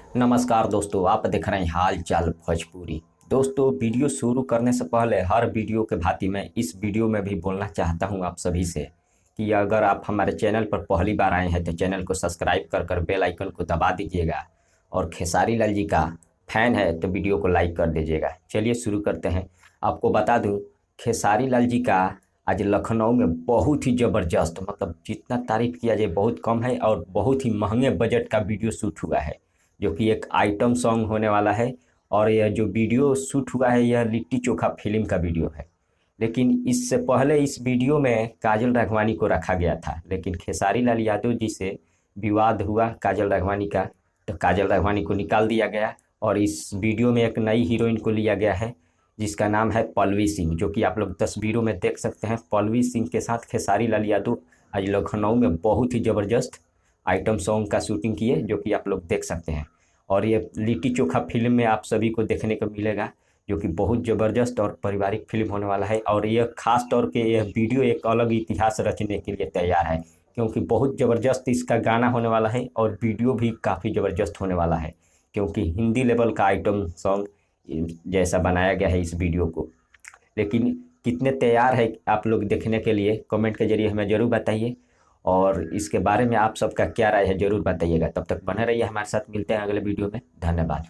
नमस्कार दोस्तों, आप देख रहे हैं हाल चाल भोजपुरी। दोस्तों, वीडियो शुरू करने से पहले हर वीडियो के भांति मैं इस वीडियो में भी बोलना चाहता हूं आप सभी से कि अगर आप हमारे चैनल पर पहली बार आए हैं तो चैनल को सब्सक्राइब कर बेल आइकन को दबा दीजिएगा और खेसारी लाल जी का फैन है तो वीडियो को लाइक कर दीजिएगा। चलिए शुरू करते हैं। आपको बता दूँ, खेसारी लाल जी का आज लखनऊ में बहुत ही ज़बरदस्त, मतलब जितना तारीफ़ किया जाए बहुत कम है, और बहुत ही महंगे बजट का वीडियो शूट हुआ है जो कि एक आइटम सॉन्ग होने वाला है। और यह जो वीडियो शूट हुआ है यह लिट्टी चोखा फिल्म का वीडियो है। लेकिन इससे पहले इस वीडियो में काजल राघवानी को रखा गया था, लेकिन खेसारी लाल यादव जी से विवाद हुआ काजल राघवानी का, तो काजल राघवानी को निकाल दिया गया और इस वीडियो में एक नई हीरोइन को लिया गया है जिसका नाम है पल्लवी सिंह, जो कि आप लोग तस्वीरों में देख सकते हैं। पल्लवी सिंह के साथ खेसारी लाल यादव आज लखनऊ में बहुत ही ज़बरदस्त आइटम सॉन्ग का शूटिंग किए, जो कि आप लोग देख सकते हैं। और ये लिट्टी चोखा फिल्म में आप सभी को देखने को मिलेगा, जो कि बहुत ज़बरदस्त और पारिवारिक फिल्म होने वाला है। और यह खास तौर पे यह वीडियो एक अलग इतिहास रचने के लिए तैयार है, क्योंकि बहुत ज़बरदस्त इसका गाना होने वाला है और वीडियो भी काफ़ी ज़बरदस्त होने वाला है, क्योंकि हिंदी लेवल का आइटम सॉन्ग जैसा बनाया गया है इस वीडियो को। लेकिन कितने तैयार है आप लोग देखने के लिए, कमेंट के जरिए हमें ज़रूर बताइए। और इसके बारे में आप सबका क्या राय है ज़रूर बताइएगा। तब तक बने रहिए हमारे साथ, मिलते हैं अगले वीडियो में। धन्यवाद।